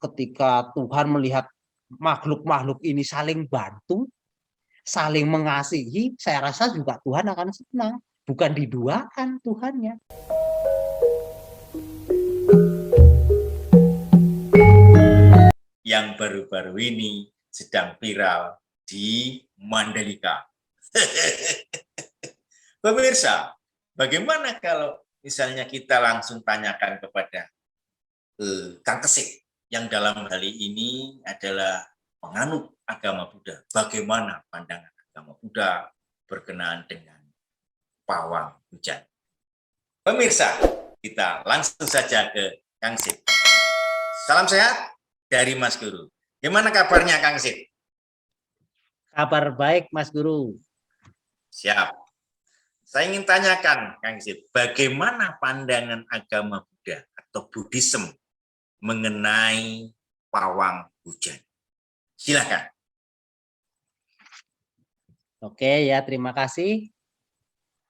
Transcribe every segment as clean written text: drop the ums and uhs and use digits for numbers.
ketika Tuhan melihat makhluk-makhluk ini saling bantu, saling mengasihi, saya rasa juga Tuhan akan senang. Bukan diduakan Tuhannya. Yang baru-baru ini sedang viral di Mandalika. Pemirsa, bagaimana kalau misalnya kita langsung tanyakan kepada Kang Kesit, yang dalam hal ini adalah penganut agama Buddha. Bagaimana pandangan agama Buddha berkenaan dengan pawang hujan? Pemirsa, kita langsung saja ke Kang Kesit. Salam sehat dari Mas Guru. Gimana kabarnya Kang Kesit? Kabar baik Mas Guru. Siap. Saya ingin tanyakan Kang Kesit, bagaimana pandangan agama Buddha atau Buddhism mengenai pawang hujan? Silakan. Oke ya, terima kasih.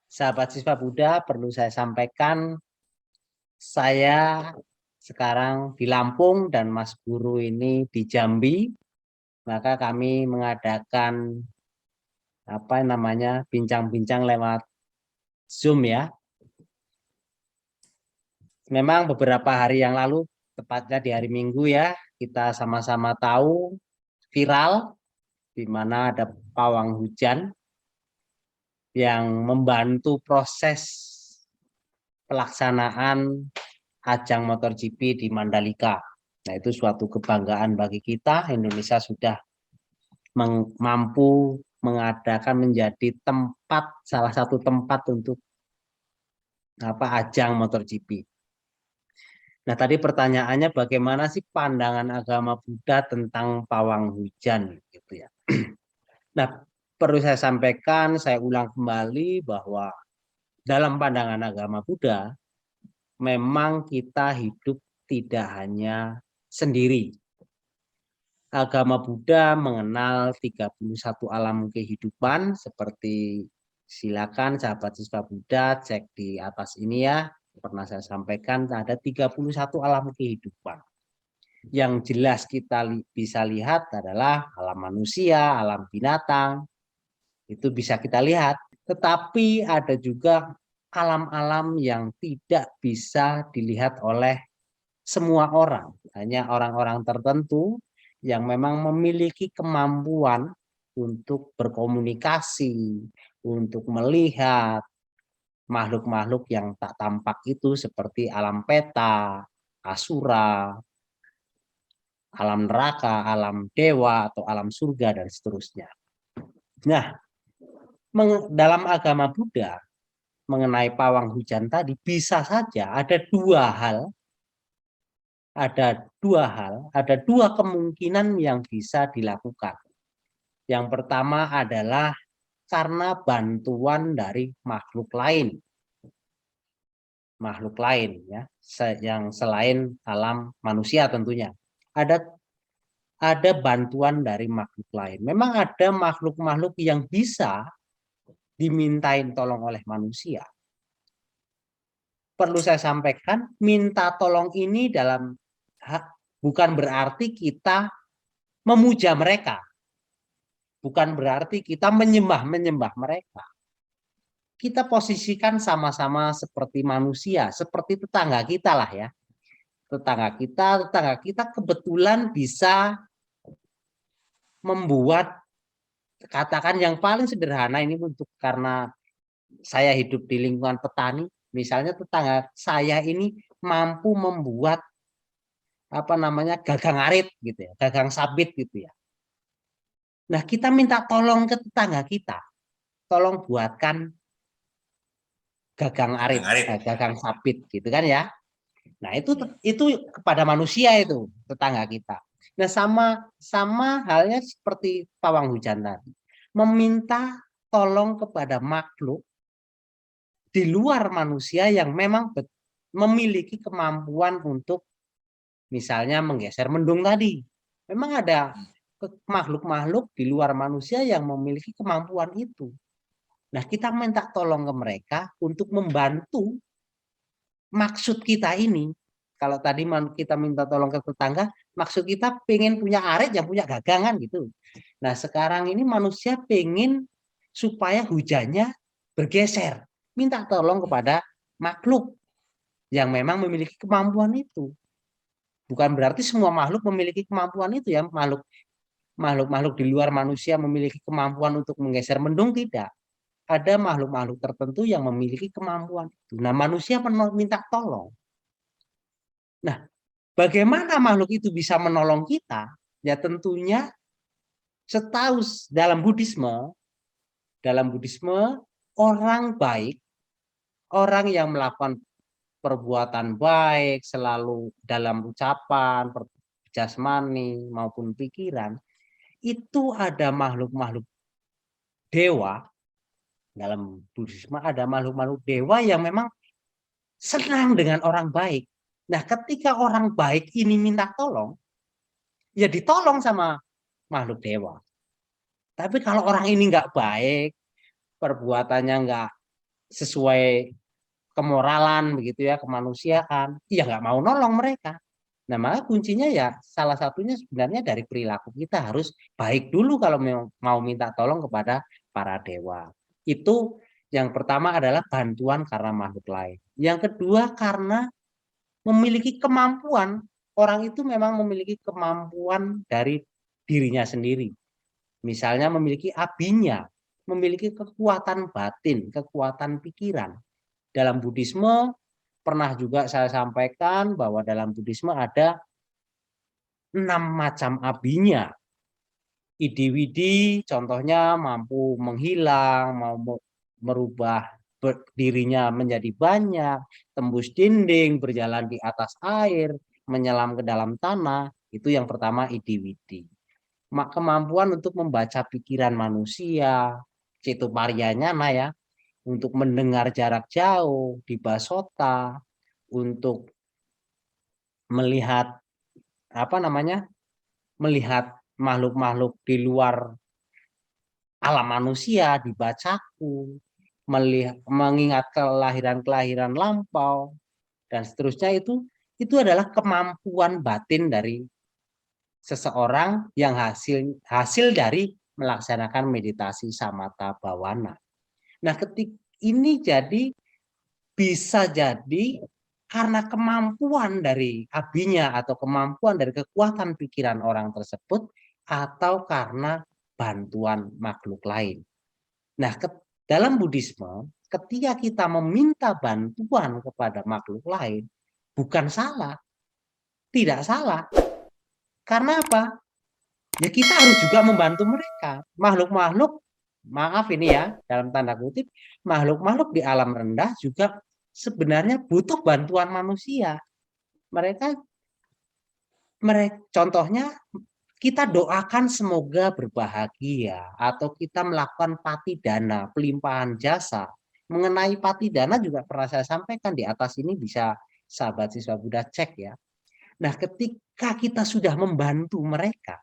Sahabat siswa Buddha, perlu saya sampaikan, saya sekarang di Lampung dan Mas Guru ini di Jambi. Maka kami mengadakan bincang-bincang lewat Zoom ya. Memang beberapa hari yang lalu, tepatnya di hari Minggu ya, kita sama-sama tahu viral di mana ada pawang hujan yang membantu proses pelaksanaan ajang MotoGP di Mandalika. Nah, itu suatu kebanggaan bagi kita. Indonesia sudah mampu mengadakan menjadi salah satu tempat untuk ajang MotoGP. Nah, tadi pertanyaannya bagaimana sih pandangan agama Buddha tentang pawang hujan gitu ya. Nah, perlu saya sampaikan, saya ulang kembali bahwa dalam pandangan agama Buddha memang kita hidup tidak hanya sendiri. Agama Buddha mengenal 31 alam kehidupan, seperti silakan sahabat siswa Buddha cek di atas ini ya. Pernah saya sampaikan ada 31 alam kehidupan. Yang jelas kita bisa lihat adalah alam manusia, alam binatang. Itu bisa kita lihat. Tetapi ada juga alam-alam yang tidak bisa dilihat oleh semua orang. Hanya orang-orang tertentu yang memang memiliki kemampuan untuk berkomunikasi, untuk melihat makhluk-makhluk yang tak tampak itu seperti alam peta, asura, alam neraka, alam dewa, atau alam surga, dan seterusnya. Nah, dalam agama Buddha, mengenai pawang hujan tadi, bisa saja ada dua kemungkinan yang bisa dilakukan. Yang pertama adalah karena bantuan dari makhluk lain ya, yang selain alam manusia tentunya. Ada bantuan dari makhluk lain. Memang ada makhluk-makhluk yang bisa dimintain tolong oleh manusia. Perlu saya sampaikan, minta tolong ini bukan berarti kita memuja mereka. Bukan berarti kita menyembah mereka. Kita posisikan sama-sama seperti manusia, seperti tetangga kita lah ya. Tetangga kita kebetulan bisa membuat, katakan yang paling sederhana ini, karena saya hidup di lingkungan petani, misalnya tetangga saya ini mampu membuat gagang arit gitu ya, gagang sabit gitu ya. Nah, kita minta tolong ke tetangga kita, tolong buatkan gagang arit, gagang sabit gitu kan ya. Nah, itu kepada manusia, itu tetangga kita. Nah, sama halnya seperti pawang hujan tadi. Meminta tolong kepada makhluk di luar manusia yang memang memiliki kemampuan untuk misalnya menggeser mendung tadi. Memang ada makhluk-makhluk di luar manusia yang memiliki kemampuan itu. Nah, kita minta tolong ke mereka untuk membantu maksud kita ini Kalau tadi kita minta tolong ke tetangga, maksud kita pengen punya arit yang punya gagangan gitu. Nah sekarang ini manusia pengen supaya hujannya bergeser, minta tolong kepada makhluk yang memang memiliki kemampuan itu. Bukan berarti semua makhluk memiliki kemampuan itu ya, makhluk di luar manusia memiliki kemampuan untuk menggeser mendung, tidak. Ada makhluk-makhluk tertentu yang memiliki kemampuan itu. Nah manusia minta tolong. Nah bagaimana makhluk itu bisa menolong kita? Ya tentunya setahu dalam Buddhisme orang baik, orang yang melakukan perbuatan baik selalu dalam ucapan, jasmani maupun pikiran, itu ada makhluk-makhluk dewa. Dalam Buddhisme ada makhluk-makhluk dewa yang memang senang dengan orang baik. Nah, ketika orang baik ini minta tolong, ya ditolong sama makhluk dewa. Tapi kalau orang ini nggak baik, perbuatannya nggak sesuai kemoralan begitu ya, kemanusiaan, ya nggak mau nolong mereka. Nah, maka kuncinya ya salah satunya sebenarnya dari perilaku kita harus baik dulu kalau mau minta tolong kepada para dewa. Itu yang pertama adalah bantuan karena makhluk lain. Yang kedua karena memiliki kemampuan. Orang itu memang memiliki kemampuan dari dirinya sendiri. Misalnya memiliki abinya, memiliki kekuatan batin, kekuatan pikiran. Dalam Buddhisme pernah juga saya sampaikan bahwa dalam Buddhisme ada 6 macam abinya. Idi-widi contohnya mampu menghilang, mau merubah dirinya menjadi banyak, tembus dinding, berjalan di atas air, menyelam ke dalam tanah. Itu yang pertama idi-widi. Kemampuan untuk membaca pikiran manusia, cetoparianyana ya, untuk mendengar jarak jauh, di basota, untuk melihat apa namanya? Melihat makhluk-makhluk di luar alam manusia, dibacaku, mengingat kelahiran-kelahiran lampau dan seterusnya. Itu adalah kemampuan batin dari seseorang yang hasil dari melaksanakan meditasi samatha bhavana. Nah, ketika ini bisa jadi karena kemampuan dari abinya atau kemampuan dari kekuatan pikiran orang tersebut atau karena bantuan makhluk lain. Nah, dalam Buddhisme, ketika kita meminta bantuan kepada makhluk lain, bukan salah, tidak salah. Karena apa? Ya kita harus juga membantu mereka. Makhluk-makhluk, maaf ini ya, dalam tanda kutip, makhluk-makhluk di alam rendah juga sebenarnya butuh bantuan manusia. Mereka contohnya kita doakan semoga berbahagia atau kita melakukan patidana, pelimpahan jasa. Mengenai patidana juga pernah saya sampaikan di atas ini, bisa sahabat siswa Buddha cek ya. Nah, ketika kita sudah membantu mereka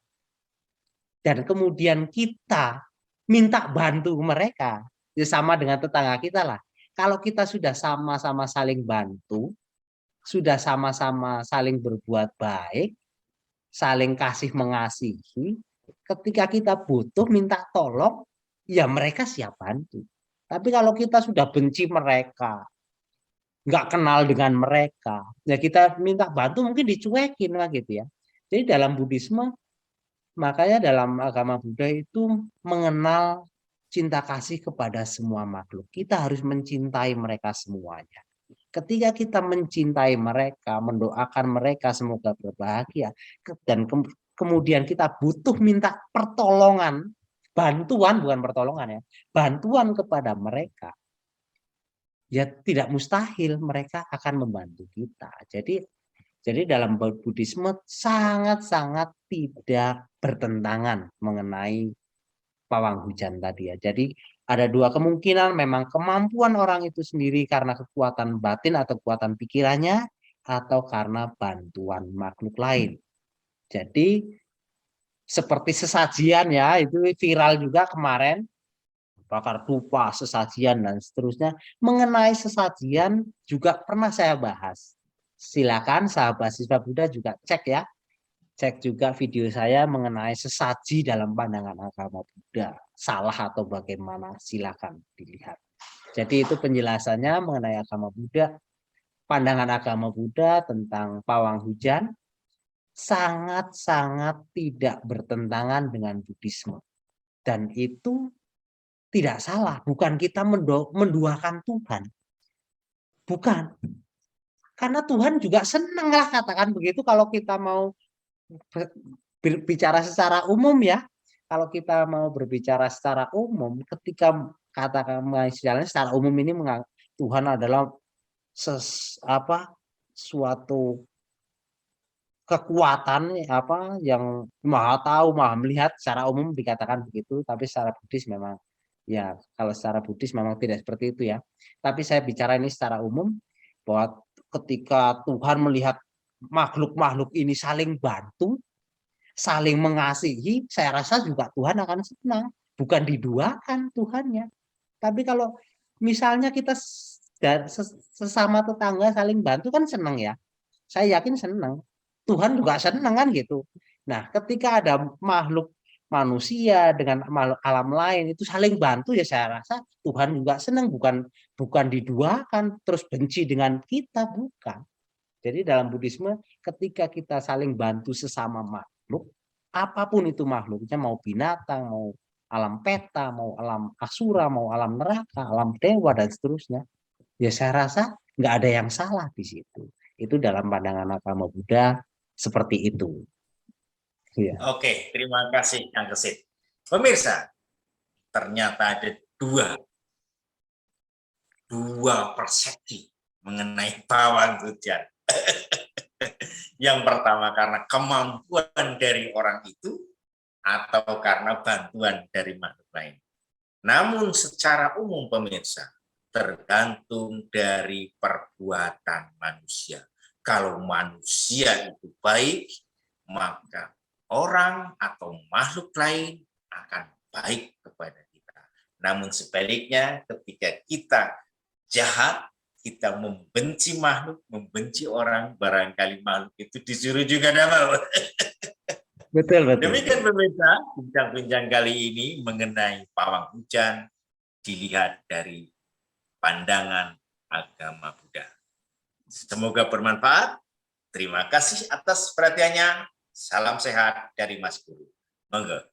dan kemudian kita minta bantu mereka, ya sama dengan tetangga kita lah. Kalau kita sudah sama-sama saling bantu, sudah sama-sama saling berbuat baik, saling kasih mengasihi, ketika kita butuh minta tolong, ya mereka siap bantu. Tapi kalau kita sudah benci mereka, nggak kenal dengan mereka, ya kita minta bantu mungkin dicuekin lah gitu ya. Jadi dalam Buddhisme, makanya dalam agama Buddha itu mengenal cinta kasih kepada semua makhluk. Kita harus mencintai mereka semuanya. Ketika kita mencintai mereka, mendoakan mereka semoga berbahagia, dan kemudian kita butuh minta pertolongan, bantuan bukan pertolongan ya, bantuan kepada mereka, ya tidak mustahil mereka akan membantu kita. Jadi dalam Buddhisme sangat-sangat tidak bertentangan mengenai pawang hujan tadi ya. Jadi ada dua kemungkinan, memang kemampuan orang itu sendiri karena kekuatan batin atau kekuatan pikirannya, atau karena bantuan makhluk lain. Jadi seperti sesajian ya, itu viral juga kemarin, bakar dupa, sesajian dan seterusnya. Mengenai sesajian juga pernah saya bahas. silakan sahabat siswa Buddha juga cek ya. Cek juga video saya mengenai sesaji dalam pandangan agama Buddha. Salah atau bagaimana, silakan dilihat. Jadi itu penjelasannya mengenai agama Buddha. Pandangan agama Buddha tentang pawang hujan sangat-sangat tidak bertentangan dengan Buddhisme. Dan itu tidak salah. Bukan kita menduakan Tuhan. Bukan. Karena Tuhan juga senang lah katakan begitu kalau kita mau berbicara secara umum ya. Kalau kita mau berbicara secara umum, ketika katakan misalnya secara umum ini Tuhan adalah suatu kekuatan yang maha tahu, maha melihat, secara umum dikatakan begitu, tapi secara Buddhis memang ya, kalau secara Buddhis memang tidak seperti itu ya. Tapi saya bicara ini secara umum bahwa ketika Tuhan melihat makhluk-makhluk ini saling bantu, saling mengasihi, saya rasa juga Tuhan akan senang. Bukan diduakan Tuhannya. Tapi kalau misalnya kita sesama tetangga saling bantu kan senang ya. Saya yakin senang. Tuhan juga senang kan gitu. Nah, ketika ada makhluk manusia dengan makhluk alam lain itu saling bantu ya saya rasa Tuhan juga senang, bukan diduakan terus benci dengan kita, bukan. Jadi dalam Buddhisme ketika kita saling bantu sesama makhluk, apapun itu makhluknya, mau binatang, mau alam peta, mau alam asura, mau alam neraka, alam dewa dan seterusnya, ya saya rasa nggak ada yang salah di situ. Itu dalam pandangan agama Buddha seperti itu. Ya. Oke, terima kasih Kang Kesit. Pemirsa, ternyata ada dua persepsi mengenai pawang hujan. Yang pertama karena kemampuan dari orang itu atau karena bantuan dari makhluk lain. Namun secara umum pemirsa, tergantung dari perbuatan manusia. Kalau manusia itu baik, maka orang atau makhluk lain akan baik kepada kita. Namun sebaliknya, ketika kita jahat, kita membenci makhluk, membenci orang, barangkali makhluk itu disuruh juga damai. Betul, betul. Demikian pemirsa, bincang-bincang kali ini mengenai pawang hujan dilihat dari pandangan agama Buddha. Semoga bermanfaat. Terima kasih atas perhatiannya. Salam sehat dari Mas Guru. Monggo.